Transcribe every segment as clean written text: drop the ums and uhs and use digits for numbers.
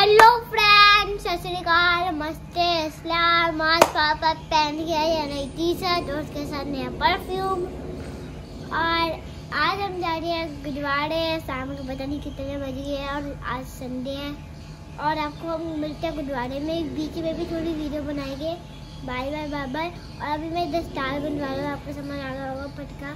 Hello friends, सत श्री अकाल, नमस्ते, अस्सलाम। आज पापा पहन के आए हैं नई टी शर्ट और उसके साथ नया परफ्यूम। और आज हम जा रहे हैं गुरुद्वारे। शाम के पता नहीं कितने बज गए हैं और आज संडे है। और आपको हम मिलते हैं गुरुद्वारे में। बीच में भी थोड़ी वीडियो बनाएंगे। Bye bye bye bye. और अभी मैं दस्तार बनवा रहा हूँ, आपको समझ आ गया होगा पटका।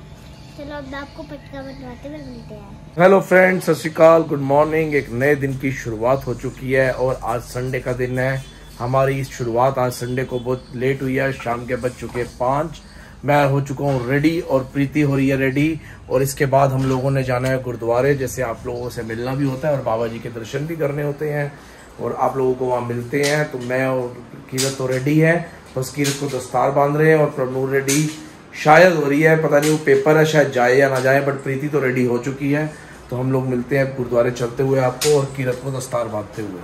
चलो अब आपको पटका बनवाते हुए मिलते हैं। हेलो फ्रेंड्स, सत श्री अकाल, गुड मॉर्निंग। एक नए दिन की शुरुआत हो चुकी है और आज संडे का दिन है। हमारी इस शुरुआत आज संडे को बहुत लेट हुई है। शाम के बज चुके 5। मैं हो चुका हूँ रेडी और प्रीति हो रही है रेडी। और इसके बाद हम लोगों ने जाना है गुरुद्वारे। जैसे आप लोगों से मिलना भी होता है और बाबा जी के दर्शन भी करने होते हैं और आप लोगों को वहाँ मिलते हैं। तो मैं और कीरत तो रेडी है, बस कीरत को दस्तार बांध रहे हैं और प्रभनूर रेडी शायद हो रही है, पता नहीं वो पेपर है, शायद जाए या ना जाए, बट प्रीति तो रेडी हो चुकी है। तो हम लोग मिलते हैं गुरुद्वारे चलते हुए आपको और कीरत को दस्तार बांधते हुए।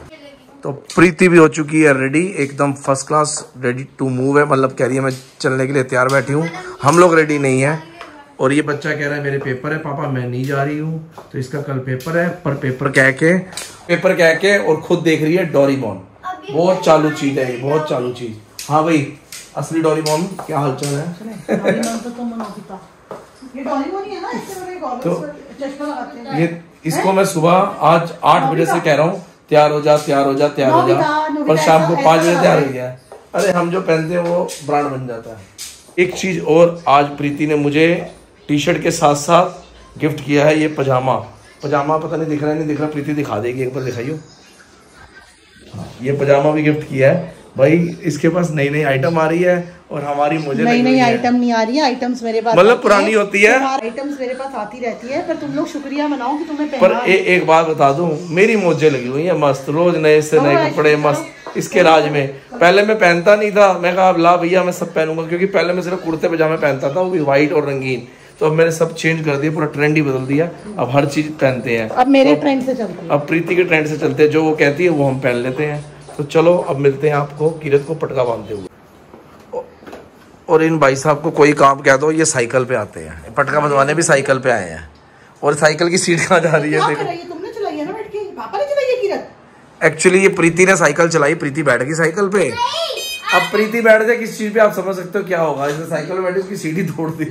तो प्रीति भी हो चुकी है रेडी, एकदम first class ready to move है, मतलब कह रही है मैं चलने के लिए तैयार बैठी हूँ। हम लोग रेडी नहीं है और ये बच्चा कह रहा है मेरे पेपर है पापा, मैं नहीं जा रही हूँ। तो इसका कल पेपर है, पर पेपर कह के और खुद देख रही है डोरेमोन। बहुत चालू चीज है ये, बहुत चालू चीज। हाँ भाई, असली डोरेमोन क्या हालचाल है? तो ये इसको मैं सुबह आज 8 बजे से कह रहा हूँ तैयार हो जा, पर शाम को 5 बजे तैयार हो गया। अरे हम जो पहनते हैं वो ब्रांड बन जाता है। एक चीज और, आज प्रीति ने मुझे टी शर्ट के साथ साथ गिफ्ट किया है ये पजामा। पता नहीं दिख रहा है, नहीं दिख रहा, प्रीति दिखा देगी, एक बार दिखाइयो। ये पजामा भी गिफ्ट किया है भाई। इसके पास नई नई आइटम आ रही है और हमारी मुझे नई आइटम नहीं आ रही है। आइटम्स मेरे पास मतलब पुरानी होती है, आइटम्स मेरे पास आती रहती है, पर तुम लोग शुक्रिया मनाओ कि तुम्हें पर एक बात बता दूं, मेरी मोजे लगी हुई है मस्त, रोज नए से नए कपड़े मस्त। इसके राज में पहले मैं पहनता नहीं था, मैं कहा ला भैया मैं सब पहनूंगा, क्योंकि पहले मैं सिर्फ कुर्ते पजामे पहनता था, वो भी व्हाइट और रंगीन। तो अब मैंने सब चेंज कर दिया, पूरा ट्रेंड ही बदल दिया। अब हर चीज पहनते हैं, अब मेरे ट्रेंड से चलते हैं, अब प्रीति के ट्रेंड से चलते हैं। जो वो कहती है वो हम पहन लेते हैं। तो चलो अब मिलते हैं आपको कीरत को पटका बांधते हुए। और इन भाई साहब को कोई काम कह दो, ये साइकिल पे आते हैं, पटका बंधवाने भी साइकिल पे आए हैं। और साइकिल की सीट कहाँ जा रही है देखो। तुमने चलाई है ना बैठ के, पापा ने चलाई है कीरत। एक्चुअली ये प्रीति ने साइकिल चलाई, प्रीति बैठ गई साइकिल पे। अब प्रीति बैठ जाए किस चीज पे, आप समझ सकते हो क्या होगा। इसने साइकिल में बैठी, उसकी सीट ही तोड़ दी।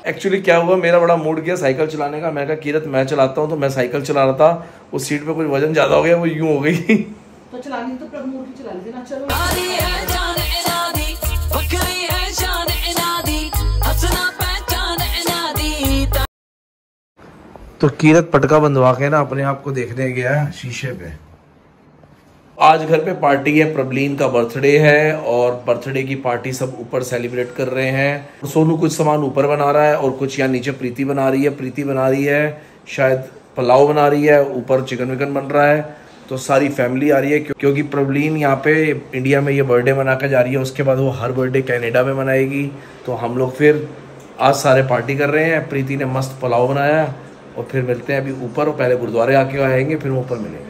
एक्चुअली क्या हुआ, मेरा बड़ा मूड किया साइकिल चलाने का। मैं कहा कीरत मैं चलाता हूँ, तो मैं साइकिल चला रहा था, उस सीट पे कुछ वजन ज्यादा हो गया, वो यूं हो गई। तो चलानी तो प्रभु की चला लेना। चलो तो कीरत पटका बंधवा के ना अपने आप को देखने गया है शीशे पे। आज घर पे पार्टी है, प्रबलीन का बर्थडे है और बर्थडे की पार्टी सब ऊपर सेलिब्रेट कर रहे हैं। सोनू कुछ सामान ऊपर बना रहा है और कुछ यहाँ नीचे प्रीति बना रही है। प्रीति बना रही है शायद पुलाव बना रही है, ऊपर चिकन विकन बन रहा है। तो सारी फैमिली आ रही है, क्योंकि प्रबलीन यहाँ पे इंडिया में ये बर्थडे मना कर जा रही है। उसके बाद वो हर बर्थडे कनाडा में मनाएगी। तो हम लोग फिर आज सारे पार्टी कर रहे हैं। प्रीति ने मस्त पुलाव बनाया और फिर मिलते हैं अभी ऊपर। और पहले गुरुद्वारे आके आएंगे, फिर ऊपर मिलेंगे।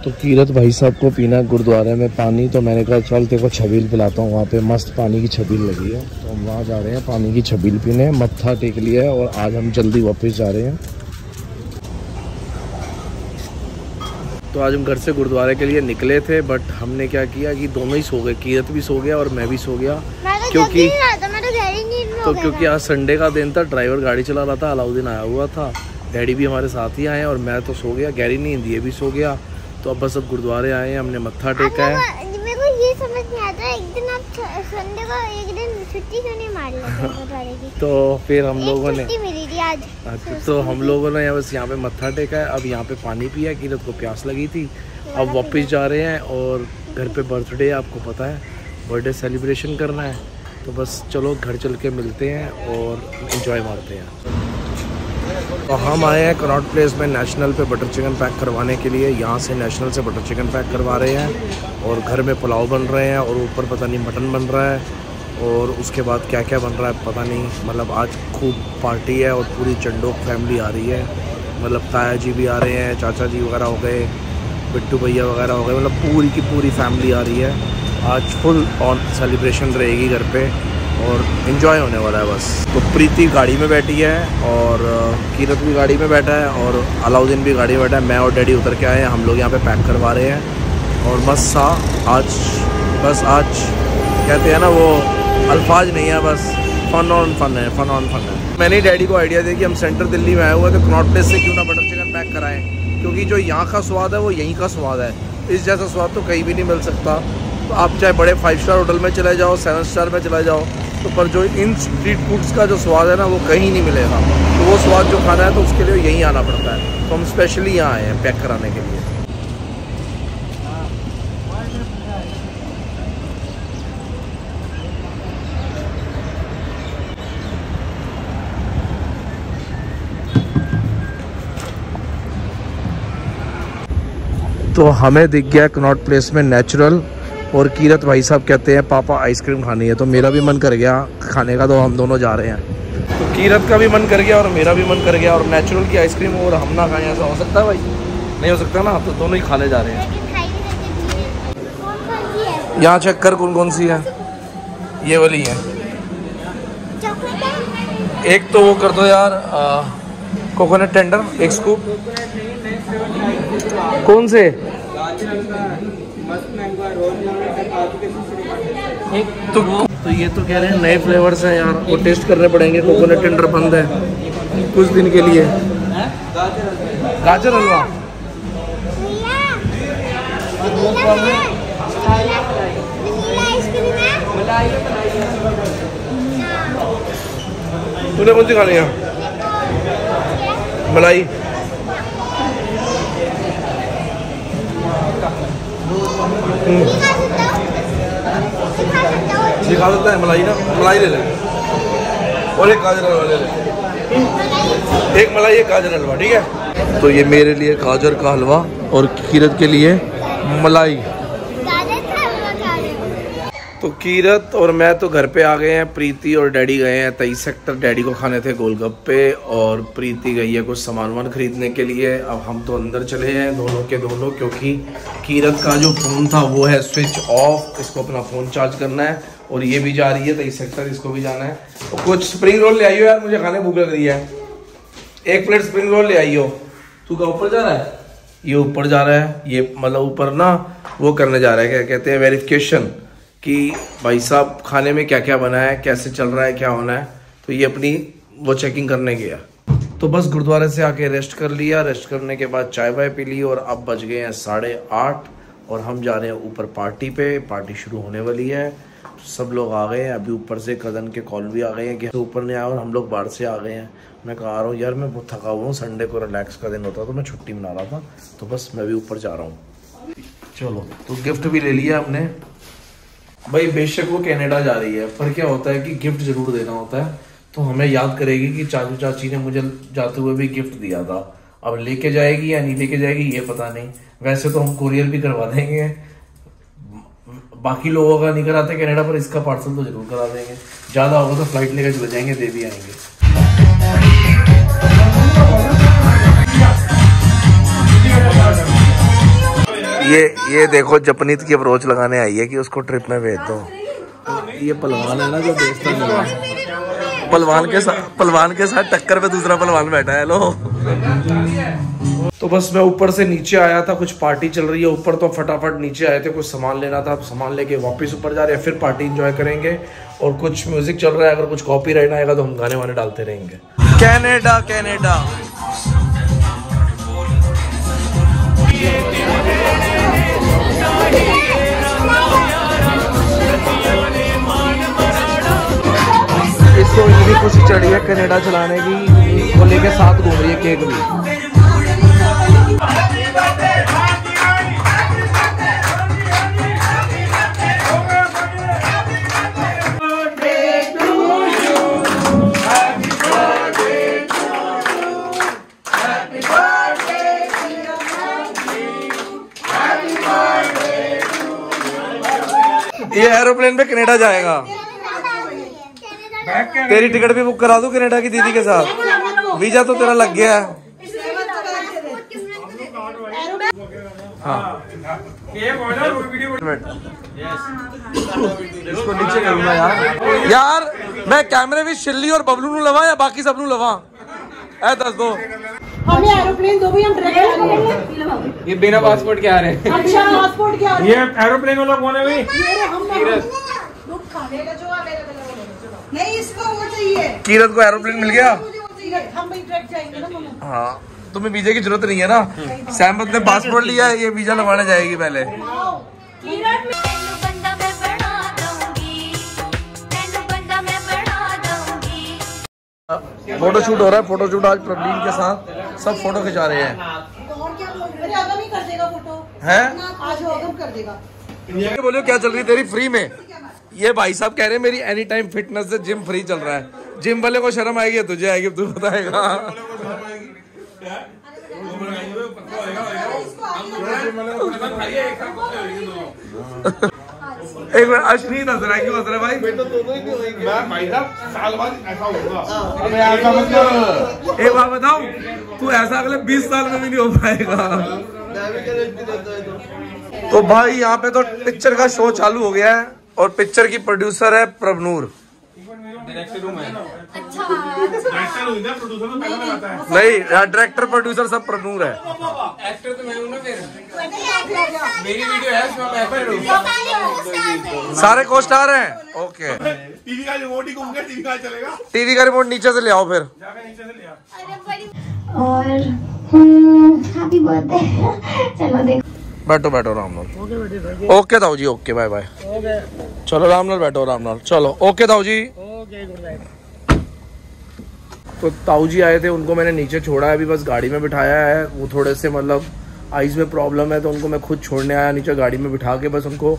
तो कीरत भाई साहब को पीना है गुरुद्वारे में पानी, तो मैंने कहा चल तेरे को छबील पिलाता हूँ। वहाँ पे मस्त पानी की छबील लगी है, तो हम वहाँ जा रहे हैं पानी की छबील पीने। मत्था टेक लिया है और आज हम जल्दी वापस जा रहे हैं। तो आज हम घर से गुरुद्वारे के लिए निकले थे, बट हमने क्या किया कि दोनों ही सो गए। कीरत भी सो गया और मैं भी सो गया, क्योंकि आज संडे का दिन था। ड्राइवर गाड़ी चला रहा था, अलाउद्दीन आया हुआ था, डैडी भी हमारे साथ ही आए और मैं तो सो गया। गैरी नहीं हिंदी भी सो गया। तो अब बस अब गुरुद्वारे आए हैं, हमने मत्था टेका है। मेरे को ये समझ नहीं आता, एक दिन आप संडे को एक दिन छुट्टी क्यों नहीं मार लेते गुरुद्वारे की? तो फिर हम लोगों ने मिली थी आज। तो हम लोगों ने बस यहाँ पे मत्था टेका है। अब यहाँ पे पानी पिया, कीरत को प्यास लगी थी। अब वापस जा रहे हैं और घर पे बर्थडे है, आपको पता है, बर्थडे सेलिब्रेशन करना है। तो बस चलो घर चल के मिलते हैं और एंजॉय मारते हैं। तो हम आए हैं कनॉट प्लेस में नेशनल पे बटर चिकन पैक करवाने के लिए। यहाँ से नेशनल से बटर चिकन पैक करवा रहे हैं और घर में पुलाव बन रहे हैं और ऊपर पता नहीं मटन बन रहा है और उसके बाद क्या क्या बन रहा है पता नहीं। मतलब आज खूब पार्टी है और पूरी चंडोक फैमिली आ रही है। मतलब ताया जी भी आ रहे हैं, चाचा जी वगैरह हो गए, बिट्टू भैया वगैरह हो गए, मतलब पूरी की पूरी फैमिली आ रही है। आज फुल ऑन सेलिब्रेशन रहेगी घर पे और इन्जॉय होने वाला है बस। तो प्रीति गाड़ी में बैठी है और कीरत भी गाड़ी में बैठा है और अलाउद्दीन भी गाड़ी में बैठा है। मैं और डैडी उतर के आए हैं, हम लोग यहाँ पे पैक करवा रहे हैं। और बस आज कहते हैं ना वो अल्फाज नहीं है, बस फन ऑन फन है, फन ऑन फन है। मैंने डैडी को आइडिया दिया कि हम सेंटर दिल्ली में आए हुए तो कनॉट प्लेस से क्यों ना बटर चिकन पैक कराएं, क्योंकि जो यहाँ का स्वाद है वो यहीं का स्वाद है। इस जैसा स्वाद तो कहीं भी नहीं मिल सकता। तो आप चाहे बड़े 5 स्टार होटल में चले जाओ, 7 स्टार में चले जाओ, तो पर जो इन स्ट्रीट फूड्स का जो स्वाद है ना वो कहीं नहीं मिलेगा। तो वो स्वाद जो खाना है तो उसके लिए यहीं आना पड़ता है। तो हम स्पेशली यहाँ आए हैं पैक कराने के लिए। तो हमें दिख गया कनॉट प्लेस में नेचुरल, और कीरत भाई साहब कहते हैं पापा आइसक्रीम खानी है, तो मेरा भी मन कर गया खाने का, तो हम दोनों जा रहे हैं। तो कीरत का भी मन कर गया और मेरा भी मन कर गया, और नेचुरल की आइसक्रीम और हम ना खाएं ऐसा हो सकता है भाई? नहीं हो सकता ना, तो दोनों ही खाने जा रहे हैं। यहाँ चेक कर कौन कौन सी है, ये वाली है। एक तो वो कर दो यार कोकोनट टेंडर, एक स्कूप। कौन से? तो ये तो कह रहे हैं नए फ्लेवर्स हैं यार, वो टेस्ट करने पड़ेंगे। कोकोनट टेंडर बंद है कुछ दिन के लिए। गाजर हलवा, तूने कौन सी खानी है? मलाई। दिखा देता है मलाई ना, मलाई ले ले और एक गाजर हलवा ले ले। एक मलाई एक गाजर हलवा, ठीक है। तो ये मेरे लिए गाजर का हलवा और कीरत के लिए मलाई। तो कीरत और मैं तो घर पे आ गए हैं, प्रीति और डैडी गए हैं 23 सेक्टर। डैडी को खाने थे गोलगप्पे और प्रीति गई है कुछ सामान खरीदने के लिए। अब हम तो अंदर चले हैं दोनों के दोनों, क्योंकि कीरत का जो फ़ोन था वो है स्विच ऑफ, इसको अपना फ़ोन चार्ज करना है। और ये भी जा रही है 23 सेक्टर, इसको भी जाना है। तो कुछ स्प्रिंग रोल ले आई हो यार, मुझे खाने भूख लग रही है। 1 प्लेट स्प्रिंग रोल ले आई हो। तू क्या ऊपर जा रहा है? ये ऊपर जा रहा है, ये मतलब ऊपर ना वो करने जा रहा है, क्या कहते हैं, वेरिफिकेशन कि भाई साहब खाने में क्या क्या बना है, कैसे चल रहा है, क्या होना है। तो ये अपनी वो चेकिंग करने गया। तो बस गुरुद्वारे से आके रेस्ट कर लिया, रेस्ट करने के बाद चाय वाय पी ली, और अब बज गए हैं 8:30 और हम जा रहे हैं ऊपर पार्टी पे। पार्टी शुरू होने वाली है, सब लोग आ गए हैं। अभी ऊपर से कज़न के कॉल भी आ गए हैं कि ऊपर नहीं आया, और हम लोग बाहर से आ गए हैं। मैं कहा रहा हूँ यार मैं बहुत थका हुआ हूँ, संडे को रिलैक्स का दिन होता तो मैं छुट्टी मना रहा था, तो बस मैं भी ऊपर जा रहा हूँ। चलो, तो गिफ्ट भी ले लिया हमने भाई। बेशक वो कनाडा जा रही है, पर क्या होता है कि गिफ्ट जरूर देना होता है। तो हमें याद करेगी कि चाचू चाची ने मुझे जाते हुए भी गिफ्ट दिया था। अब लेके जाएगी या नहीं लेके जाएगी ये पता नहीं। वैसे तो हम कुरियर भी करवा देंगे, बाकी लोगों का नहीं कराते कनाडा, पर इसका पार्सल तो जरूर करा देंगे। ज्यादा होगा तो फ्लाइट लेकर चले जाएंगे, दे भी आएंगे। ये देखो जपनीत की अप्रोच लगाने आई है कि उसको ट्रिप में भेज दो। ये पहलवान है ना जो बेचता है, पहलवान के साथ टक्कर पे दूसरा पहलवान बैठा है। लो, तो बस मैं ऊपर से नीचे आया था, कुछ पार्टी चल रही है ऊपर, तो फटाफट नीचे आए थे, कुछ सामान लेना था। सामान लेके वापस ऊपर जा रहे हैं, फिर पार्टी एंजॉय करेंगे। और कुछ म्यूजिक चल रहा है, अगर कुछ कॉपीराइट आएगा तो हम गाने वाने डालते रहेंगे। कनाडा कनाडा इसको इतनी खुशी चढ़ी है कनाडा चलाने की, वो लेके साथ घूम रही है केक भी। ये एरोप्लेन पे कनाडा जाएगा। तेरी टिकट भी बुक करा दूं कनाडा की दीदी के साथ, वीजा तो तेरा लग गया है। हाँ इसको नीचे करूंगा यार मैं कैमरे में शिल्ली और बबलू नु लवा या बाकी सब नु लवा ऐ दस दो हमें एरोप्लेन दो भाई, हम डायरेक्ट ये बिना पासपोर्ट के आ रहे हैं। अच्छा पासपोर्ट क्या ये एरोप्लेन वाला कौन है भाई? नहीं, इसको वो चाहिए। कीरत को एरोप्लेन मिल गया। हम भाई डायरेक्ट जाएंगे ना मामा। हाँ तुम्हें वीजा की जरूरत नहीं है ना, सहमत ने पासपोर्ट लिया है, ये वीजा लगवाने जाएगी पहले। फोटोशूट हो रहा है, फोटोशूट आज प्रवीण के साथ सब फोटो खिंचा रहे हैं। और क्या बोल रहे? अगम ही कर देगा फोटो हैं? आज वो अगम कर देगा। ये बोलो क्या चल रही है तेरी फ्री में? ये भाई साहब कह रहे हैं मेरी एनी टाइम फिटनेस से जिम फ्री चल रहा है। जिम वाले को शर्म आएगी, तुझे आएगी, तू बताएगा। एक बार अश्विनी हंस रहा है, क्यों हंस रहा है भाई? भाई साहब साल बाद ऐसा होगा। एक बात बताऊं, तू ऐसा अगले 20 साल में भी नहीं हो पाएगा। तो भाई यहाँ पे तो पिक्चर का शो चालू हो गया है और पिक्चर की प्रोड्यूसर है प्रभनूर। अच्छा नहीं, डायरेक्टर प्रोड्यूसर सब प्रभनूर है। एक्टर तो मैं हूं ना, फिर मेरी वीडियो है उसमें मैं एक्टर हूं। सारे को स्टार हैं। ओके, टीवी का रिमोट ही घूम गया, टीवी का चलेगा। टीवी का रिमोट नीचे से ले आओ फिर। नीचे से ले आ। और हैप्पी बर्थडे। चलो देखो, बैठो बैठो रामलाल। ओके ताऊ जी, ओके बाय बाय। चलो रामलाल बैठो, रामलाल चलो। ओके ताऊ जी। तो ताऊ जी आए थे, उनको मैंने नीचे छोड़ा है, अभी बस गाड़ी में बिठाया है। वो थोड़े से मतलब आइज में प्रॉब्लम है, तो उनको मैं खुद छोड़ने आया नीचे गाड़ी में बिठा के। बस उनको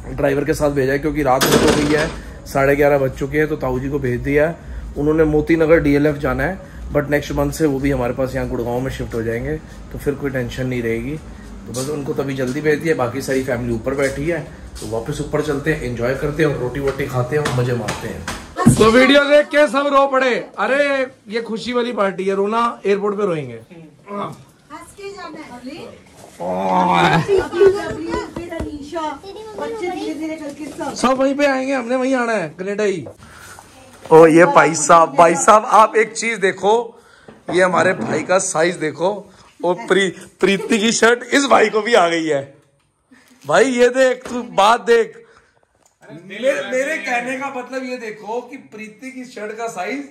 ड्राइवर के साथ भेजा है क्योंकि रात हो गई है, 11:30 बज चुके हैं। तो ताऊ जी को भेज दिया है। उन्होंने मोती नगर DLF जाना है, बट नेक्स्ट मंथ से वो भी हमारे पास यहाँ गुड़गांव में शिफ्ट हो जाएंगे, तो फिर कोई टेंशन नहीं रहेगी। तो बस उनको तभी जल्दी भेज दिया। बाकी सारी फैमिली ऊपर बैठी है, तो वापस ऊपर चलते हैं, एंजॉय करते हैं और रोटी वोटी खाते हैं और मजे मारते हैं। तो वीडियो देख के सब रो पड़े। अरे ये खुशी वाली पार्टी है, रोना एयरपोर्ट पे रोएंगे। सब वहीं पे आएंगे, हमने वहीं आना है, कनेडा ही। ओ ये भाई साहब आप एक चीज देखो, ये हमारे भाई का साइज देखो। और प्रीति की शर्ट इस भाई को भी आ गई है। भाई ये देख, तू बात देख। मेरे कहने का मतलब ये देखो कि प्रीति की शर्ट का साइज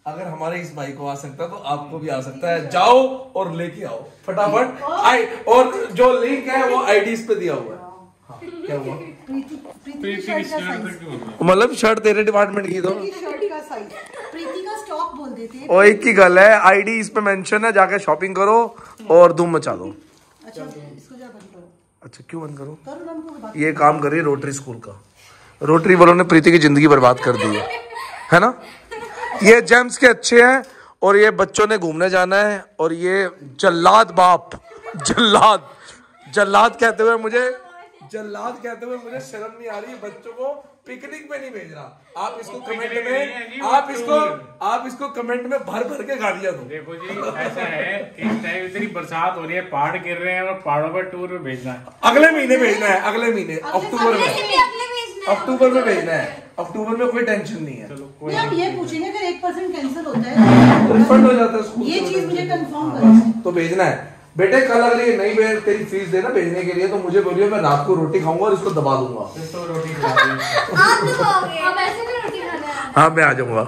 अगर हमारे इस भाई को आ सकता है तो आपको भी आ सकता है। जाओ और लेके आओ फटाफट। और जो लिंक है वो आईडीज पे दिया हुआ है। हाँ, क्या हुआ? मतलब शर्ट तेरे डिपार्टमेंट की, तो प्रीति का स्टॉक बोल देते। और एक ही गल है, आईडी इस पे मेंशन है, जाके शॉपिंग करो और धूम मचा दो। अच्छा इसको जा बंद करो। अच्छा क्यों बंद करो? ये काम कर रही है रोटरी स्कूल का। रोटरी वालों ने प्रीति की जिंदगी बर्बाद कर दी है ना। ये जेम्स के अच्छे हैं और ये बच्चों ने घूमने जाना है। और ये जल्लाद बाप, जल्लाद कहते हुए मुझे शर्म नहीं आ रही। बच्चों को पिकनिक पे नहीं भेज रहा। आप इसको कमेंट में भर के गाड़ियां दो। देखो जी, ऐसा है इस टाइम इतनी बरसात हो रही है, पहाड़ गिर रहे हैं और पहाड़ों पर टूर में भेजना है। अगले महीने भेजना है, अगले महीने अक्टूबर में भेजना है। अक्टूबर में कोई टेंशन नहीं है। नहीं, हम ये पूछेंगे अगर 1% कैंसिल होता है तो रिफंड हो जाता है स्कूल। ये चीज मुझे कंफर्म करना तो भेजना है बेटे। कल अगर ये नहीं भेज तेरी फीस देना भेजने के लिए, तो मुझे बोलिए, मैं रात को रोटी खाऊंगा और इसको दबा दूंगा। तो रोटी आप भी खाओगे? अब ऐसे भी रोटी खाना है। हाँ मैं आ जाऊंगा।